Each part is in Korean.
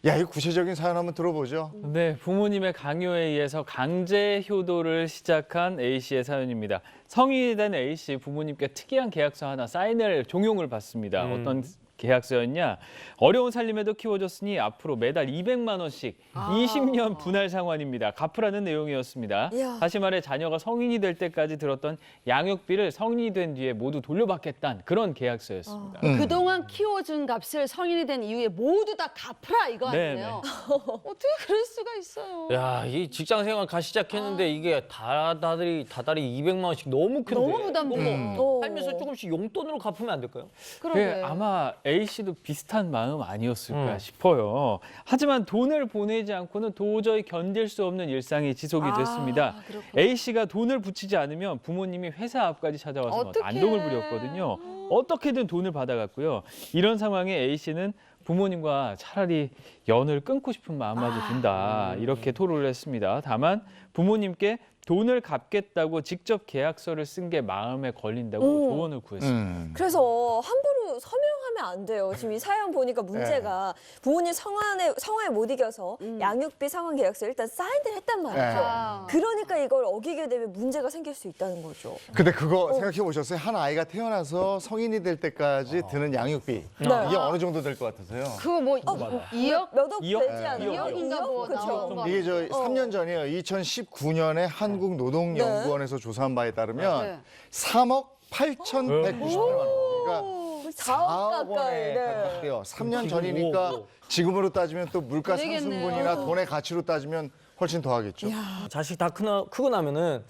야, 이 구체적인 사연 한번 들어보죠. 네, 부모님의 강요에 의해서 강제 효도를 시작한 A씨의 사연입니다. 성인이 된 A씨 부모님께 특이한 계약서 하나 사인을 종용을 받습니다. 어떤 계약서였냐? 어려운 살림에도 키워줬으니 앞으로 매달 200만 원씩 20년 분할 상환입니다. 갚으라는 내용이었습니다. 이야. 다시 말해 자녀가 성인이 될 때까지 들었던 양육비를 성인이 된 뒤에 모두 돌려받겠다는 그런 계약서였습니다. 그동안 키워준 값을 성인이 된 이후에 모두 다 갚으라 이거 네, 아니에요? 어떻게 그럴 수가 있어요? 야, 이 직장 생활 가 시작했는데 이게 다달이 200만 원씩 너무 큰데. 너무 부담돼요. 살면서 조금씩 용돈으로 갚으면 안 될까요? 그러게. 아마 A씨도 비슷한 마음 아니었을까 싶어요. 하지만 돈을 보내지 않고는 도저히 견딜 수 없는 일상이 지속이 됐습니다. 그렇구나. A씨가 돈을 붙이지 않으면 부모님이 회사 앞까지 찾아와서 어떡해. 난동을 부렸거든요. 어떻게든 돈을 받아갔고요. 이런 상황에 A씨는 부모님과 차라리 연을 끊고 싶은 마음마저 든다. 이렇게 토로를 했습니다. 다만 부모님께 돈을 갚겠다고 직접 계약서를 쓴 게 마음에 걸린다고 조언을 구했습니다. 그래서 함부로 서명하면 안 돼요. 지금 이 사연 보니까 문제가 부모님 성화에 못 이겨서 양육비 상환 계약서 일단 사인을 했단 말이죠. 아. 그러니까 이걸 어기게 되면 문제가 생길 수 있다는 거죠. 근데 그거 생각해 보셨어요? 한 아이가 태어나서 성인이 될 때까지 드는 양육비. 네. 이게 어느 정도 될 것 같으세요? 그거 뭐 2억? 몇 억 이억? 되지 않아요? 이억인가 뭐 그렇죠. 나오는 거. 이게 저 3년 전이에요. 2019년에 한국노동연구원에서 조사한 바에 따르면 네. 3억 8,190만 원. 그러니까 4억 4억 가까이. 원에 네. 가깝대요. 3년 전이니까 지금으로 따지면 또 물가 되겠네요. 상승분이나 돈의 가치로 따지면 훨씬 더 하겠죠. 자식 다 크고 나면은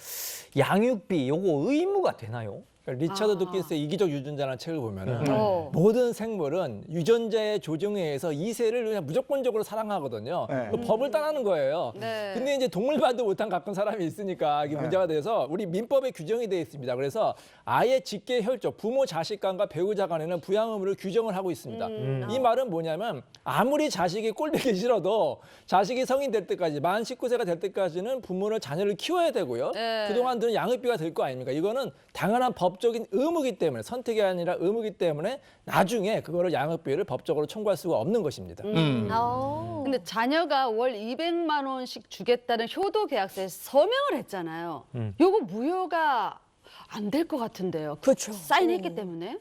양육비 요거 의무가 되나요? 리처드 도킨스의 이기적 유전자라는 책을 보면은 모든 생물은 유전자의 조정에 의해서 이세를 그냥 무조건적으로 사랑하거든요. 네. 그 법을 따르는 거예요. 네. 근데 이제 동물반도 못한 가끔 사람이 있으니까 이게 문제가 돼서 우리 민법에 규정이 되어 있습니다. 그래서 아예 직계 혈족, 부모 자식 간과 배우자 간에는 부양 의무를 규정을 하고 있습니다. 이 말은 뭐냐면 아무리 자식이 꼴보기 싫어도 자식이 성인 될 때까지 만 19세가 될 때까지는 부모는 자녀를 키워야 되고요. 네. 그동안 드는 양육비가 될 거 아닙니까? 이거는 당연한 법적인 의무이기 때문에 선택이 아니라 의무이기 때문에 나중에 그거를 양육비를 법적으로 청구할 수가 없는 것입니다. 근데 자녀가 월 200만 원씩 주겠다는 효도 계약서에 서명을 했잖아요. 요거 무효가 안 될 것 같은데요. 그렇죠. 사인했기 때문에.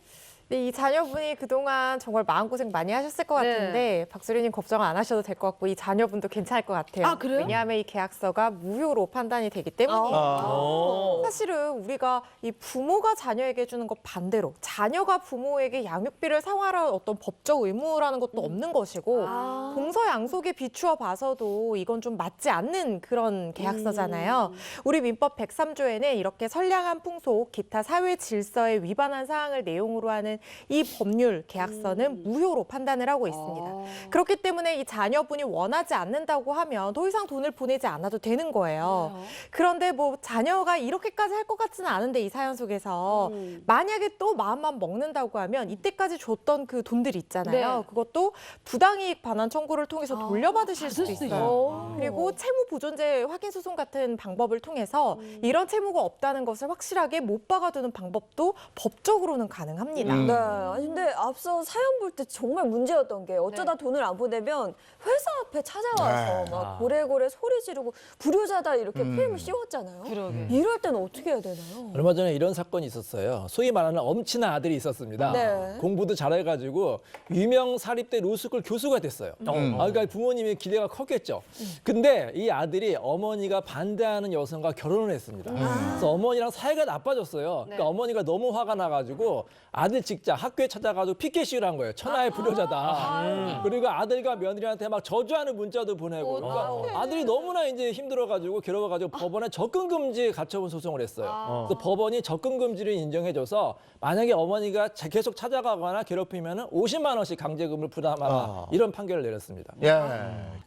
네, 이 자녀분이 그동안 정말 마음고생 많이 하셨을 것 같은데 박수리님 걱정 안 하셔도 될 것 같고 이 자녀분도 괜찮을 것 같아요. 아, 그래요? 왜냐하면 이 계약서가 무효로 판단이 되기 때문이에요. 사실은 우리가 이 부모가 자녀에게 주는 것 반대로 자녀가 부모에게 양육비를 상환할 어떤 법적 의무라는 것도 없는 것이고 동서 양속에 비추어 봐서도 이건 좀 맞지 않는 그런 계약서잖아요. 우리 민법 103조에는 이렇게 선량한 풍속, 기타 사회 질서에 위반한 사항을 내용으로 하는 이 법률 계약서는 무효로 판단을 하고 있습니다. 그렇기 때문에 이 자녀분이 원하지 않는다고 하면 더 이상 돈을 보내지 않아도 되는 거예요. 그런데 뭐 자녀가 이렇게까지 할 것 같지는 않은데 이 사연 속에서 만약에 또 마음만 먹는다고 하면 이때까지 줬던 그 돈들 있잖아요. 네. 그것도 부당이익 반환 청구를 통해서 돌려받으실 수도 받을 수 있어요. 그리고 채무 보존제 확인 소송 같은 방법을 통해서 이런 채무가 없다는 것을 확실하게 못 박아두는 방법도 법적으로는 가능합니다. 네. 아니, 근데 앞서 사연 볼 때 정말 문제였던 게 어쩌다 돈을 안 보내면 회사 앞에 찾아와서 네. 막 고래고래 소리 지르고 불효자다 이렇게 프레임을 씌웠잖아요. 그러게. 이럴 때는 어떻게 해야 되나요? 얼마 전에 이런 사건이 있었어요. 소위 말하는 엄친아 아들이 있었습니다. 네. 공부도 잘해가지고 유명 사립대 로스쿨 교수가 됐어요. 그러니까 부모님의 기대가 컸겠죠. 근데 이 아들이 어머니가 반대하는 여성과 결혼을 했습니다. 그래서 어머니랑 사이가 나빠졌어요. 그러니까 어머니가 너무 화가 나가지고 아들 직장 학교에 찾아가지고 피켓 시위를 한 거예요. 천하의 불효자다. 그리고 아들과 며느리한테 막 저주하는 문자도 보내고. 그러니까 아들이 너무나 이제 힘들어가지고 괴로워가지고 법원에 접근 금지 가처분 소송을 했어요. 그래서 법원이 접근 금지를 인정해줘서 만약에 어머니가 계속 찾아가거나 괴롭히면은 50만 원씩 강제금을 부담하라 이런 판결을 내렸습니다. 예.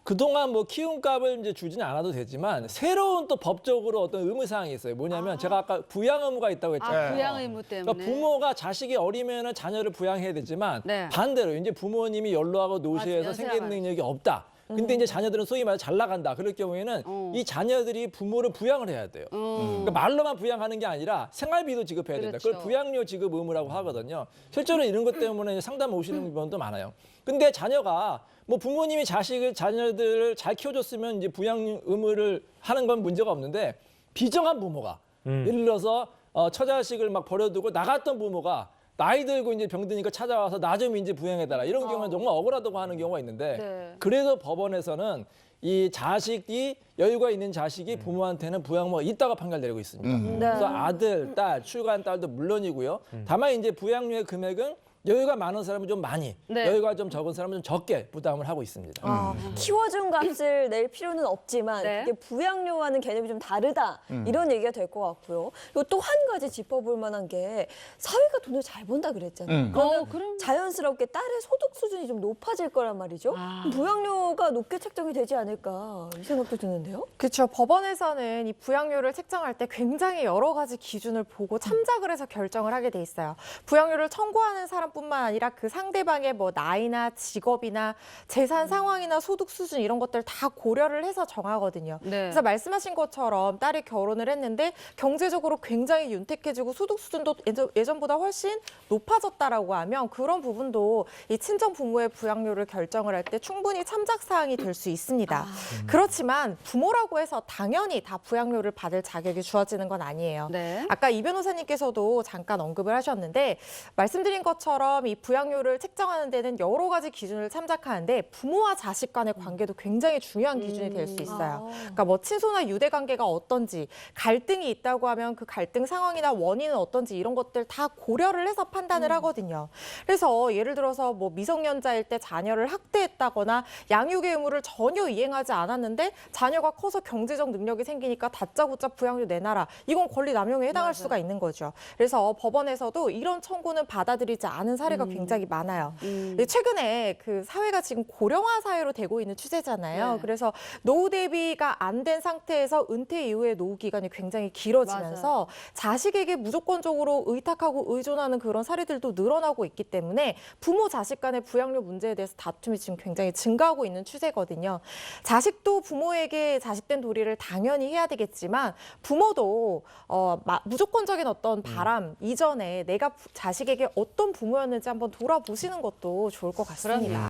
그동안 뭐 키움값을 이제 주지는 않아도 되지만 새로운 또 법적으로 어떤 의무 사항이 있어요. 뭐냐면 제가 아까 부양 의무가 있다고 했잖아요. 부양 의무 때문에. 그러니까 부모가 자식이 어리면은 자녀를 부양해야 되지만 네. 반대로 이제 부모님이 연로하고 노쇠해서 맞아요. 생계 능력이 없다. 근데 이제 자녀들은 소위 말해 잘 나간다. 그럴 경우에는 이 자녀들이 부모를 부양을 해야 돼요. 그러니까 말로만 부양하는 게 아니라 생활비도 지급해야 된다. 그걸 그렇죠. 부양료 지급 의무라고 하거든요. 실제로 이런 것 때문에 상담 오시는 분도 많아요. 근데 자녀가 뭐 부모님이 자녀들을 잘 키워줬으면 이제 부양 의무를 하는 건 문제가 없는데 비정한 부모가 예를 들어서 처자식을 막 버려두고 나갔던 부모가 나이 들고 이제 병드니까 찾아와서 나 좀 이제 부양해달라 이런 경우는 정말 억울하다고 하는 경우가 있는데 네. 그래서 법원에서는 이 자식이 여유가 있는 자식이 부모한테는 부양료가 있다고 판결 내리고 있습니다. 그래서 아들, 딸, 출가한 딸도 물론이고요. 다만 이제 부양료의 금액은 여유가 많은 사람은 좀 많이, 네. 여유가 좀 적은 사람은 좀 적게 부담을 하고 있습니다. 키워준 값을 낼 필요는 없지만 네. 이게 부양료와는 개념이 좀 다르다 이런 얘기가 될 것 같고요. 그리고 또 한 가지 짚어볼 만한 게 사위가 돈을 잘 번다 그랬잖아요. 그러면 그럼 자연스럽게 딸의 소득 수준이 좀 높아질 거란 말이죠. 그럼 부양료가 높게 책정이 되지 않을까 이 생각도 드는데요. 그렇죠. 법원에서는 이 부양료를 책정할 때 굉장히 여러 가지 기준을 보고 참작을 해서 결정을 하게 돼 있어요. 부양료를 청구하는 사람뿐만 아니라 그 상대방의 뭐 나이나 직업이나 재산 상황이나 소득 수준 이런 것들 다 고려를 해서 정하거든요. 네. 그래서 말씀하신 것처럼 딸이 결혼을 했는데 경제적으로 굉장히 윤택해지고 소득 수준도 예전보다 훨씬 높아졌다라고 하면 그런 부분도 이 친정 부모의 부양료를 결정을 할 때 충분히 참작 사항이 될 수 있습니다. 그렇지만 부모라고 해서 당연히 다 부양료를 받을 자격이 주어지는 건 아니에요. 네. 아까 이 변호사님께서도 잠깐 언급을 하셨는데 말씀드린 것처럼 이 부양료를 책정하는 데는 여러 가지 기준을 참작하는데 부모와 자식 간의 관계도 굉장히 중요한 기준이 될 수 있어요. 그러니까 뭐 친소나 유대 관계가 어떤지 갈등이 있다고 하면 그 갈등 상황이나 원인은 어떤지 이런 것들 다 고려를 해서 판단을 하거든요. 그래서 예를 들어서 뭐 미성년자일 때 자녀를 학대했다거나 양육의 의무를 전혀 이행하지 않았는데 자녀가 커서 경제적 능력이 생기니까 다짜고짜 부양료 내놔라. 이건 권리 남용에 해당할 수가 있는 거죠. 그래서 법원에서도 이런 청구는 받아들이지 않은 사례가 굉장히 많아요. 최근에 그 사회가 지금 고령화 사회로 되고 있는 추세잖아요. 네. 그래서 노후 대비가 안 된 상태에서 은퇴 이후의 노후 기간이 굉장히 길어지면서 자식에게 무조건적으로 의탁하고 의존하는 그런 사례들도 늘어나고 있기 때문에 부모 자식 간의 부양료 문제에 대해서 다툼이 지금 굉장히 증가하고 있는 추세거든요. 자식도 부모에게 자식된 도리를 당연히 해야 되겠지만 부모도 무조건적인 어떤 바람 이전에 내가 자식에게 어떤 부모였는지 한번 돌아보시는 것도 좋을 것 같습니다.